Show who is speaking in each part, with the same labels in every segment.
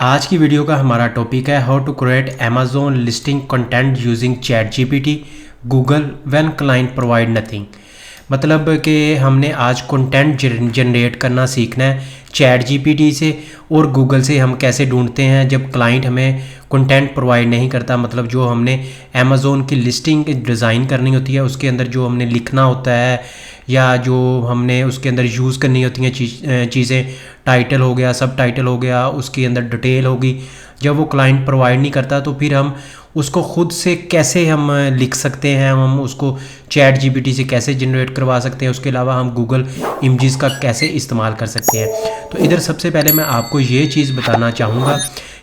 Speaker 1: आज की वीडियो का हमारा टॉपिक है how to create Amazon listing content using ChatGPT Google when client provide nothing. मतलब कि हमने आज कंटेंट जनरेट करना सीखना है चैट जीपीटी से और गूगल से। हम कैसे ढूंढते हैं जब क्लाइंट हमें कंटेंट प्रोवाइड नहीं करता, मतलब जो हमने अमेज़न की लिस्टिंग डिज़ाइन करनी होती है उसके अंदर जो हमने लिखना होता है या जो हमने उसके अंदर यूज़ करनी होती हैं चीज़ें, टाइटल हो गया, सब टाइटल हो गया, उसके अंदर डिटेल होगी, जब वो क्लाइंट प्रोवाइड नहीं करता तो फिर हम उसको खुद से कैसे हम लिख सकते हैं, हम उसको चैट जीपीटी से कैसे जनरेट करवा सकते हैं। उसके अलावा हम गूगल इमेजेस का कैसे इस्तेमाल कर सकते हैं। तो इधर सबसे पहले मैं आपको ये चीज़ बताना चाहूँगा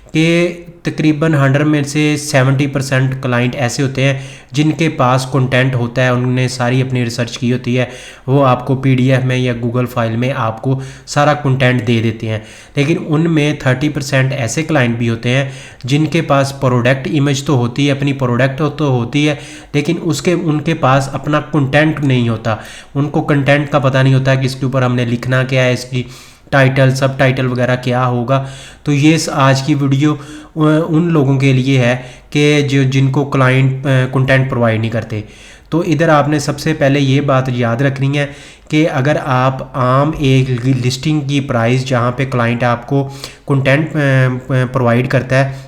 Speaker 1: कि तकरीबन 100 में से 70% क्लाइंट ऐसे होते हैं जिनके पास कंटेंट होता है, उन्होंने सारी अपनी रिसर्च की होती है, वो आपको पीडीएफ में या गूगल फाइल में आपको सारा कंटेंट दे देते हैं। लेकिन उनमें 30% ऐसे क्लाइंट भी होते हैं जिनके पास प्रोडक्ट इमेज तो होती है, अपनी प्रोडक्ट तो होती है, लेकिन उनके पास अपना कंटेंट नहीं होता। उनको कंटेंट का पता नहीं होता कि इसके ऊपर हमने लिखना क्या है, इसकी टाइटल सब टाइटल वगैरह क्या होगा। तो ये आज की वीडियो उन लोगों के लिए है कि जिनको क्लाइंट कंटेंट प्रोवाइड नहीं करते। तो इधर आपने सबसे पहले ये बात याद रखनी है कि अगर आप आम एक लिस्टिंग की प्राइस जहाँ पे क्लाइंट आपको कंटेंट प्रोवाइड करता है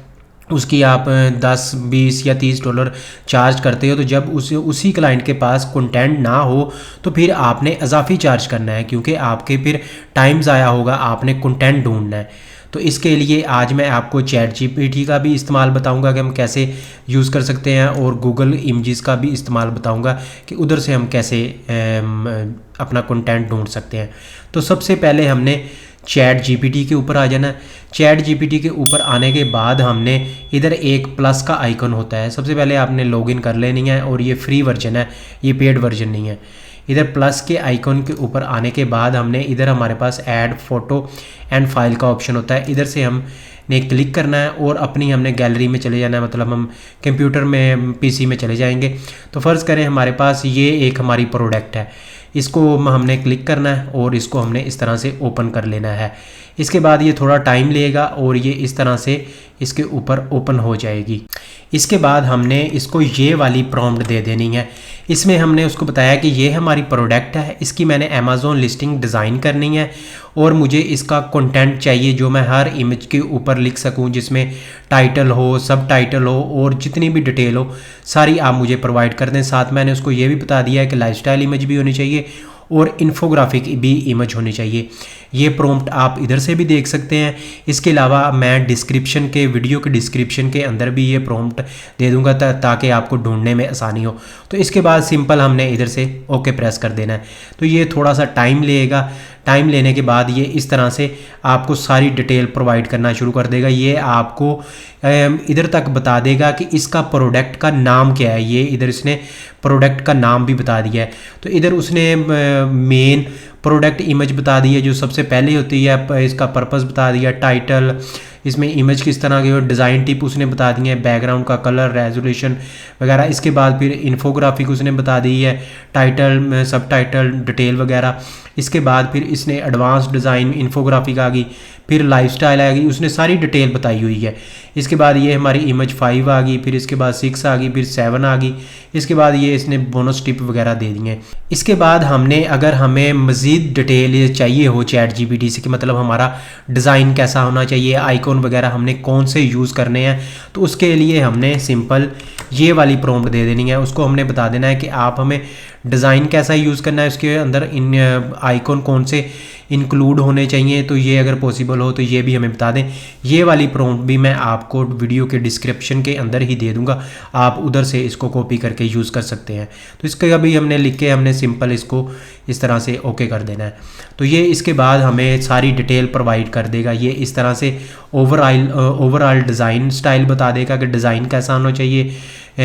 Speaker 1: उसकी आप 10, 20 या $30 चार्ज करते हो, तो जब उसी क्लाइंट के पास कंटेंट ना हो तो फिर आपने इजाफी चार्ज करना है, क्योंकि आपके फिर टाइम ज़ाया होगा, आपने कंटेंट ढूंढना है। तो इसके लिए आज मैं आपको चैट जीपीटी का भी इस्तेमाल बताऊंगा कि हम कैसे यूज़ कर सकते हैं, और गूगल इमेजेस का भी इस्तेमाल बताऊंगा कि उधर से हम कैसे अपना कंटेंट ढूंढ सकते हैं। तो सबसे पहले हमने चैट जीपीटी के ऊपर आ जाना। चैट जीपीटी के ऊपर आने के बाद हमने इधर एक प्लस का आइकन होता है, सबसे पहले आपने लॉगिन कर लेनी है, और ये फ्री वर्जन है, ये पेड वर्जन नहीं है। इधर प्लस के आइकन के ऊपर आने के बाद हमने इधर हमारे पास ऐड फोटो एंड फाइल का ऑप्शन होता है, इधर से हमने क्लिक करना है और अपनी हमने गैलरी में चले जाना है, मतलब हम कंप्यूटर में पीसी में चले जाएंगे। तो फ़र्ज़ करें हमारे पास ये एक हमारी प्रोडक्ट है, इसको हमने क्लिक करना है और इसको हमने इस तरह से ओपन कर लेना है। इसके बाद ये थोड़ा टाइम लेगा और ये इस तरह से इसके ऊपर ओपन हो जाएगी। इसके बाद हमने इसको ये वाली प्रॉम्प्ट दे देनी है। इसमें हमने उसको बताया कि ये हमारी प्रोडक्ट है, इसकी मैंने अमेज़न लिस्टिंग डिज़ाइन करनी है और मुझे इसका कंटेंट चाहिए जो मैं हर इमेज के ऊपर लिख सकूं, जिसमें टाइटल हो, सब टाइटल हो और जितनी भी डिटेल हो सारी आप मुझे प्रोवाइड कर दें। साथ मैंने उसको ये भी बता दिया है कि लाइफस्टाइल इमेज भी होनी चाहिए और इन्फोग्राफिक भी इमेज होनी चाहिए। ये प्रॉम्प्ट आप इधर से भी देख सकते हैं। इसके अलावा मैं डिस्क्रिप्शन के वीडियो के डिस्क्रिप्शन के अंदर भी ये प्रॉम्प्ट दे दूंगा ताकि आपको ढूंढने में आसानी हो। तो इसके बाद सिंपल हमने इधर से ओके प्रेस कर देना है। तो ये थोड़ा सा टाइम लेगा, टाइम लेने के बाद ये इस तरह से आपको सारी डिटेल प्रोवाइड करना शुरू कर देगा। ये आपको इधर तक बता देगा कि इसका प्रोडक्ट का नाम क्या है, ये इधर इसने प्रोडक्ट का नाम भी बता दिया है। तो इधर उसने मेन प्रोडक्ट इमेज बता दी है जो सबसे पहले होती है, इसका पर्पस बता दिया, टाइटल, इसमें इमेज किस तरह की, डिज़ाइन टिप उसने बता दी है, बैकग्राउंड का कलर, रेजोल्यूशन वगैरह। इसके बाद फिर इन्फोग्राफिक उसने बता दी है, टाइटल, सब टाइटल, डिटेल वगैरह। इसके बाद फिर इसने एडवांस डिज़ाइन इन्फोग्राफिक आ गई, फिर लाइफस्टाइल आ गई, उसने सारी डिटेल बताई हुई है। इसके बाद ये हमारी इमेज 5 आ गई, फिर इसके बाद 6 आ गई, फिर 7 आ गई। इसके बाद ये इसने बोनस टिप वगैरह दे दी हैं। इसके बाद हमने अगर हमें मज़ीद डिटेल चाहिए हो चैट जीपीटी से कि मतलब हमारा डिज़ाइन कैसा होना चाहिए, आइकॉन वगैरह हमने कौन से यूज़ करने हैं, तो उसके लिए हमने सिंपल ये वाली प्रॉम्प्ट दे देनी है। उसको हमने बता देना है कि आप हमें डिज़ाइन कैसा यूज़ करना है, उसके अंदर इन आइकॉन कौन से इंक्लूड होने चाहिए, तो ये अगर पॉसिबल हो तो ये भी हमें बता दें। ये वाली प्रॉम्प्ट भी मैं आपको वीडियो के डिस्क्रिप्शन के अंदर ही दे दूंगा, आप उधर से इसको कॉपी करके यूज़ कर सकते हैं। तो इसका भी हमने लिख के हमने सिंपल इसको इस तरह से ओके कर देना है। तो ये इसके बाद हमें सारी डिटेल प्रोवाइड कर देगा। ये इस तरह से ओवरऑल डिज़ाइन स्टाइल बता देगा कि डिज़ाइन कैसा होना चाहिए,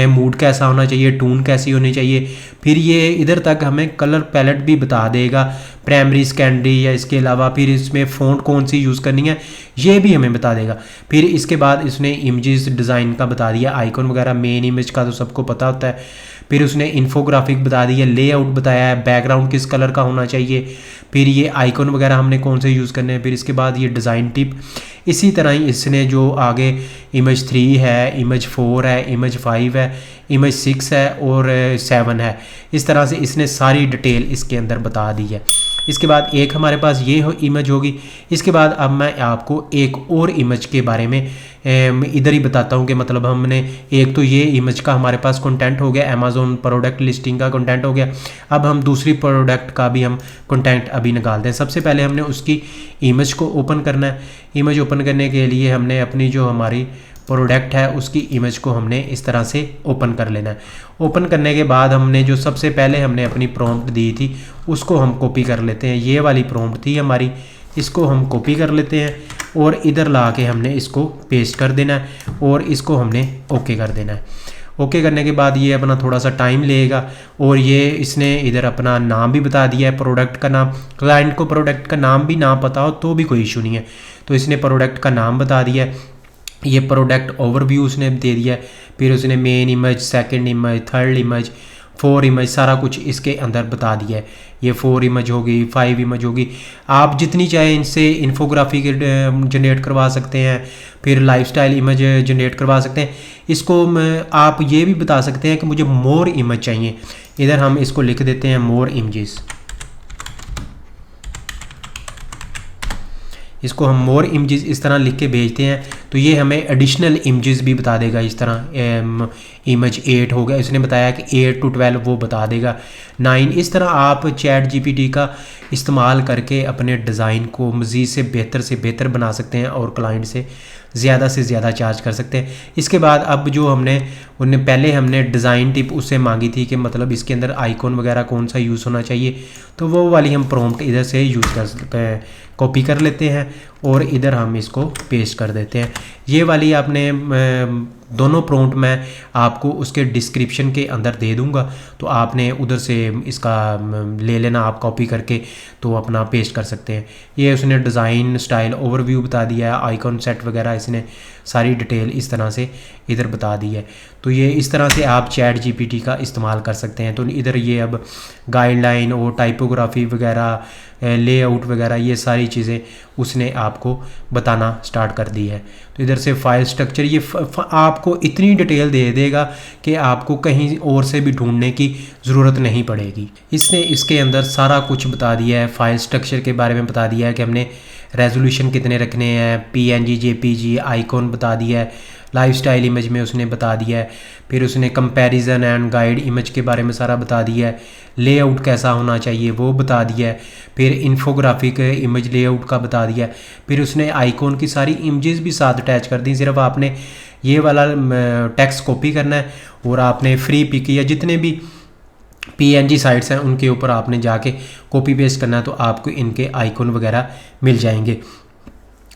Speaker 1: मूड कैसा होना चाहिए, टून कैसी होनी चाहिए। फिर ये इधर तक हमें कलर पैलेट भी बता देगा, प्राइमरी, सेकेंडरी, या इसके अलावा फिर इसमें फ़ॉन्ट कौन सी यूज़ करनी है ये भी हमें बता देगा। फिर इसके बाद इसने इमेजेस डिज़ाइन का बता दिया, आइकॉन वगैरह, मेन इमेज का तो सबको पता होता है। फिर उसने इन्फोग्राफिक बता दी है, लेआउट बताया है, बैकग्राउंड किस कलर का होना चाहिए, फिर ये आइकन वगैरह हमने कौन से यूज़ करने हैं, फिर इसके बाद ये डिज़ाइन टिप। इसी तरह ही इसने जो आगे इमेज 3 है, इमेज 4 है, इमेज 5 है, इमेज 6 है और 7 है, इस तरह से इसने सारी डिटेल इसके अंदर बता दी है। इसके बाद एक हमारे पास ये इमेज होगी। इसके बाद अब मैं आपको एक और इमेज के बारे में इधर ही बताता हूँ कि मतलब हमने एक तो ये इमेज का हमारे पास कंटेंट हो गया, अमेज़ॉन प्रोडक्ट लिस्टिंग का कंटेंट हो गया। अब हम दूसरी प्रोडक्ट का भी हम कंटेंट अभी निकालते हैं। सबसे पहले हमने उसकी इमेज को ओपन करना है। इमेज ओपन करने के लिए हमने अपनी जो हमारी प्रोडक्ट है उसकी इमेज को हमने इस तरह से ओपन कर लेना है। ओपन करने के बाद हमने जो सबसे पहले हमने अपनी प्रॉम्प्ट दी थी उसको हम कॉपी कर लेते हैं। ये वाली प्रॉम्प्ट थी हमारी, इसको हम कॉपी कर लेते हैं और इधर ला के हमने इसको पेस्ट कर देना है और इसको हमने ओके कर देना है। ओके करने के बाद ये अपना थोड़ा सा टाइम लेगा और ये इसने इधर अपना नाम भी बता दिया है, प्रोडक्ट का नाम। क्लाइंट को प्रोडक्ट का नाम भी ना पता हो तो भी कोई इशू नहीं है, तो इसने प्रोडक्ट का नाम बता दिया है। ये प्रोडक्ट ओवरव्यू उसने दे दिया है, फिर उसने main image, second image, third image, 4 image सारा कुछ इसके अंदर बता दिया है। ये 4 इमेज होगी, 5 इमेज होगी, आप जितनी चाहे इनसे इन्फोग्राफी जनरेट करवा सकते हैं, फिर लाइफस्टाइल इमेज जनरेट करवा सकते हैं। इसको आप ये भी बता सकते हैं कि मुझे मोर इमेज चाहिए। इधर हम इसको लिख देते हैं मोर इमेजेस। इसको हम मोर इमेजेस इस तरह लिख के भेजते हैं तो ये हमें एडिशनल इमेजेस भी बता देगा। इस तरह इमेज 8 हो गया, इसने बताया कि 8 to 12 वो बता देगा, 9। इस तरह आप चैट जीपीटी का इस्तेमाल करके अपने डिज़ाइन को मज़ीद से बेहतर बना सकते हैं और क्लाइंट से ज़्यादा चार्ज कर सकते हैं। इसके बाद अब जो पहले हमने डिज़ाइन टिप उससे मांगी थी कि मतलब इसके अंदर आइकॉन वगैरह कौन सा यूज़ होना चाहिए, तो वो वाली हम प्रॉम्प्ट इधर से कॉपी कर लेते हैं और इधर हम इसको पेस्ट कर देते हैं। ये वाली आपने दोनों प्रॉम्प्ट मैं आपको उसके डिस्क्रिप्शन के अंदर दे दूंगा, तो आपने उधर से इसका ले लेना आप कॉपी करके, तो अपना पेस्ट कर सकते हैं। ये उसने डिज़ाइन स्टाइल ओवरव्यू बता दिया है, आइकॉन सेट वगैरह इसने सारी डिटेल इस तरह से इधर बता दी है। तो ये इस तरह से आप चैट जीपीटी का इस्तेमाल कर सकते हैं। तो इधर ये अब गाइडलाइन और टाइपोग्राफी वगैरह, लेआउट वगैरह, ये सारी चीज़ें उसने आपको बताना स्टार्ट कर दी है। तो इधर से फाइल स्ट्रक्चर ये आपको इतनी डिटेल दे देगा कि आपको कहीं और से भी ढूंढने की ज़रूरत नहीं पड़ेगी। इसने इसके अंदर सारा कुछ बता दिया है। फाइल स्ट्रक्चर के बारे में बता दिया है कि हमने रेजोल्यूशन कितने रखने हैं, पीएनजी, जेपीजी, आइकॉन बता दिया है, लाइफस्टाइल इमेज में उसने बता दिया है, फिर उसने कंपैरिजन एंड गाइड इमेज के बारे में सारा बता दिया है, लेआउट कैसा होना चाहिए वो बता दिया है, फिर इन्फोग्राफिक इमेज लेआउट का बता दिया है, फिर उसने आइकॉन की सारी इमेजेस भी साथ अटैच कर दी। सिर्फ आपने ये वाला टेक्स्ट कॉपी करना है और आपने फ्री पिक या जितने भी पीएनजी साइट्स हैं उनके ऊपर आपने जाके कॉपी पेस्ट करना है, तो आपको इनके आइकॉन वगैरह मिल जाएंगे।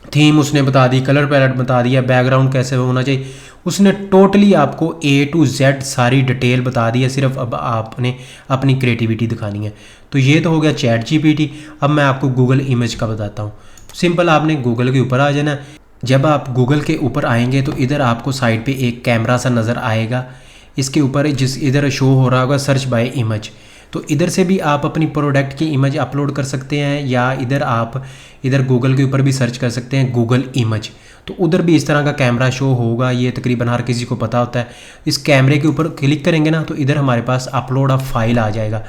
Speaker 1: थीम उसने बता दी, कलर पैलेट बता दिया, बैकग्राउंड कैसे होना चाहिए, उसने टोटली आपको A to Z सारी डिटेल बता दी है। सिर्फ अब आपने अपनी क्रिएटिविटी दिखानी है। तो ये तो हो गया चैट जीपीटी। अब मैं आपको गूगल इमेज का बताता हूँ। सिंपल आपने गूगल के ऊपर आ जाना। जब आप गूगल के ऊपर आएंगे तो इधर आपको साइड पे एक कैमरा सा नज़र आएगा, इसके ऊपर इधर शो हो रहा होगा सर्च बाय इमेज। तो इधर से भी आप अपनी प्रोडक्ट की इमेज अपलोड कर सकते हैं, या इधर गूगल के ऊपर भी सर्च कर सकते हैं गूगल इमेज, तो उधर भी इस तरह का कैमरा शो होगा। ये तकरीबन हर किसी को पता होता है। इस कैमरे के ऊपर क्लिक करेंगे ना तो इधर हमारे पास अपलोड अ फाइल आ जाएगा।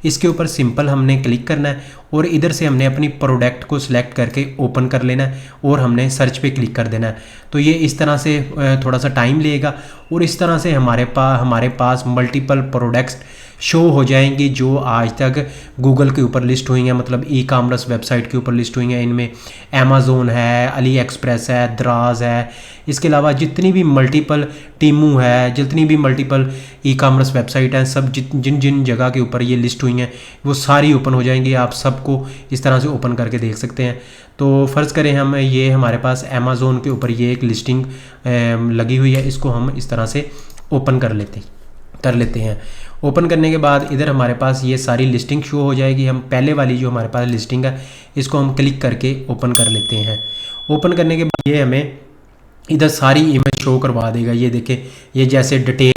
Speaker 1: इसके ऊपर सिंपल हमने क्लिक करना है और इधर से हमने अपनी प्रोडक्ट को सिलेक्ट करके ओपन कर लेना है और हमने सर्च पे क्लिक कर देना है। तो ये इस तरह से थोड़ा सा टाइम लेगा और इस तरह से हमारे पास मल्टीपल प्रोडक्ट्स शो हो जाएंगी जो आज तक गूगल के ऊपर लिस्ट हुई हैं, मतलब ई कामर्स वेबसाइट के ऊपर लिस्ट हुई हैं। इनमें अमेज़ोन है, अली एक्सप्रेस है, दराज है, इसके अलावा जितनी भी मल्टीपल टीमू है, जितनी भी मल्टीपल ई कामर्स वेबसाइट हैं, सब जिन जिन जगह के ऊपर ये लिस्ट हुई हैं वो सारी ओपन हो जाएंगी। आप सबको इस तरह से ओपन करके देख सकते हैं। तो फ़र्ज़ करें हम ये हमारे पास अमेज़ोन के ऊपर ये एक लिस्टिंग लगी हुई है, इसको हम इस तरह से ओपन कर लेते हैं। ओपन करने के बाद इधर हमारे पास ये सारी लिस्टिंग शो हो जाएगी। हम पहले वाली जो हमारे पास लिस्टिंग है इसको हम क्लिक करके ओपन कर लेते हैं। ओपन करने के बाद ये हमें इधर सारी इमेज शो करवा देगा। ये देखें, ये जैसे डिटेल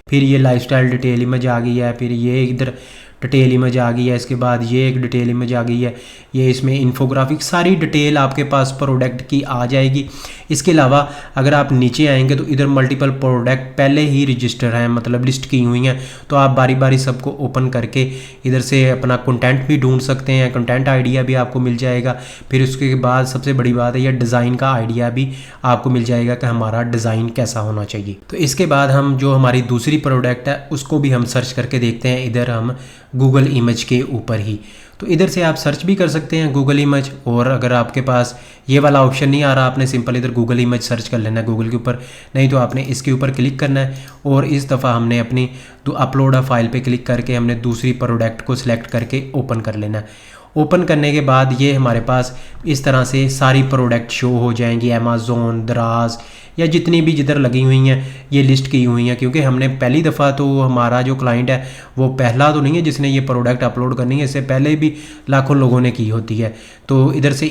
Speaker 1: फिर ये लाइफस्टाइल डिटेल इमेज आ गई है, फिर ये इधर डिटेल इमेज आ गई है, इसके बाद ये एक डिटेल इमेज आ गई है, ये इसमें इन्फोग्राफिक सारी डिटेल आपके पास प्रोडक्ट की आ जाएगी। इसके अलावा अगर आप नीचे आएंगे तो इधर मल्टीपल प्रोडक्ट पहले ही रजिस्टर हैं, मतलब लिस्ट की हुई हैं, तो आप बारी बारी सबको ओपन करके इधर से अपना कंटेंट भी ढूंढ सकते हैं, कंटेंट आइडिया भी आपको मिल जाएगा। फिर उसके बाद सबसे बड़ी बात है, यह डिज़ाइन का आइडिया भी आपको मिल जाएगा कि हमारा डिज़ाइन कैसा होना चाहिए। तो इसके बाद हम जो हमारी दूसरी प्रोडक्ट है उसको भी हम सर्च करके देखते हैं, इधर हम गूगल इमेज के ऊपर ही। तो इधर से आप सर्च भी कर सकते हैं गूगल इमेज, और अगर आपके पास ये वाला ऑप्शन नहीं आ रहा, आपने सिंपल इधर गूगल इमेज सर्च कर लेना है गूगल के ऊपर, नहीं तो आपने इसके ऊपर क्लिक करना है और इस दफ़ा हमने अपनी अपलोड अ फाइल पे क्लिक करके हमने दूसरी प्रोडक्ट को सिलेक्ट करके ओपन कर लेना है। ओपन करने के बाद ये हमारे पास इस तरह से सारी प्रोडक्ट शो हो जाएंगी, अमेज़ोन, दराज या जितनी भी जिधर लगी हुई हैं ये लिस्ट की हुई हैं, क्योंकि हमने पहली दफ़ा तो हमारा जो क्लाइंट है वो पहला तो नहीं है जिसने ये प्रोडक्ट अपलोड करनी है, इससे पहले भी लाखों लोगों ने की होती है। तो इधर से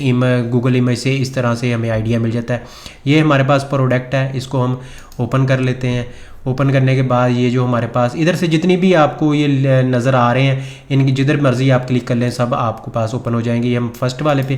Speaker 1: गूगल इमेज से इस तरह से हमें आइडिया मिल जाता है। ये हमारे पास प्रोडक्ट है, इसको हम ओपन कर लेते हैं। ओपन करने के बाद ये जो हमारे पास इधर से जितनी भी आपको ये नज़र आ रहे हैं, इनकी जिधर मर्ज़ी आप क्लिक कर लें सब आपके पास ओपन हो जाएंगे। हम फर्स्ट वाले पे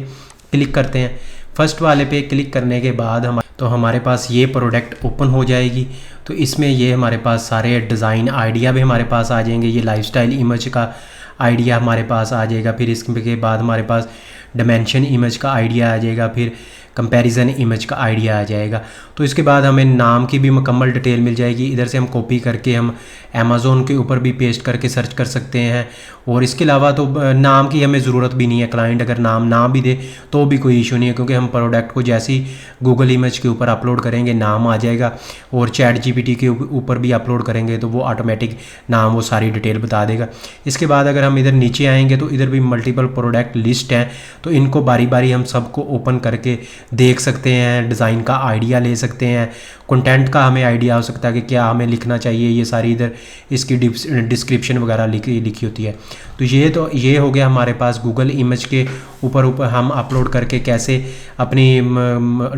Speaker 1: क्लिक करते हैं। फर्स्ट वाले पे क्लिक करने के बाद हमारे पास ये प्रोडक्ट ओपन हो जाएगी। तो इसमें ये हमारे पास सारे डिज़ाइन आइडिया भी हमारे पास आ जाएंगे, ये लाइफस्टाइल इमेज का आइडिया हमारे पास आ जाएगा, फिर इसके बाद हमारे पास डायमेंशन इमेज का आइडिया आ जाएगा, फिर कंपैरिजन इमेज का आइडिया आ जाएगा। तो इसके बाद हमें नाम की भी मुकम्मल डिटेल मिल जाएगी। इधर से हम कॉपी करके हम अमेज़ोन के ऊपर भी पेस्ट करके सर्च कर सकते हैं, और इसके अलावा तो नाम की हमें ज़रूरत भी नहीं है। क्लाइंट अगर नाम ना भी दे तो भी कोई इशू नहीं है, क्योंकि हम प्रोडक्ट को जैसे ही गूगल इमेज के ऊपर अपलोड करेंगे नाम आ जाएगा, और चैट जीपीटी के ऊपर भी अपलोड करेंगे तो वो ऑटोमेटिक नाम वो सारी डिटेल बता देगा। इसके बाद अगर हम इधर नीचे आएंगे तो इधर भी मल्टीपल प्रोडक्ट लिस्ट हैं, तो इनको बारी बारी हम सबको ओपन करके देख सकते हैं, डिज़ाइन का आइडिया ले सकते हैं, कंटेंट का हमें आइडिया हो सकता है कि क्या हमें लिखना चाहिए, ये सारी इधर इसकी डिस्क्रिप्शन वगैरह लिखी होती है। तो ये हो गया हमारे पास गूगल इमेज के ऊपर हम अपलोड करके कैसे अपनी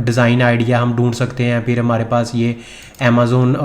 Speaker 1: डिज़ाइन आइडिया हम ढूंढ सकते हैं। फिर हमारे पास ये अमेज़ोन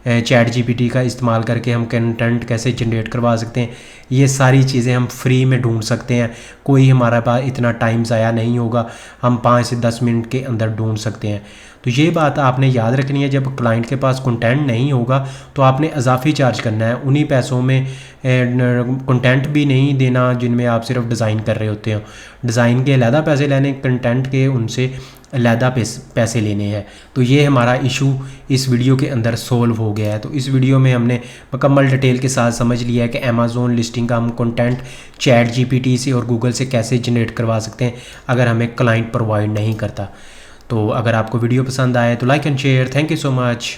Speaker 1: चैट जीपीटी का इस्तेमाल करके हम कंटेंट कैसे जनरेट करवा सकते हैं, ये सारी चीज़ें हम फ्री में ढूंढ सकते हैं। कोई हमारे पास इतना टाइम ज़ाया नहीं होगा, हम 5 से 10 मिनट के अंदर ढूंढ सकते हैं। तो ये बात आपने याद रखनी है, जब क्लाइंट के पास कंटेंट नहीं होगा तो आपने इजाफी चार्ज करना है, उन्हीं पैसों में कंटेंट भी नहीं देना जिनमें आप सिर्फ डिज़ाइन कर रहे होते हो। डिज़ाइन के अलहदा पैसे लेने, कंटेंट के उनसे अलहदा पैसे लेने हैं। तो ये हमारा इशू इस वीडियो के अंदर सोल्व हो गया है। तो इस वीडियो में हमने मुकम्मल डिटेल के साथ समझ लिया है कि अमेज़ोन लिस्टिंग का हम कंटेंट चैट जीपीटी से और गूगल से कैसे जनरेट करवा सकते हैं अगर हमें क्लाइंट प्रोवाइड नहीं करता। तो अगर आपको वीडियो पसंद आए तो like and share. Thank you so much.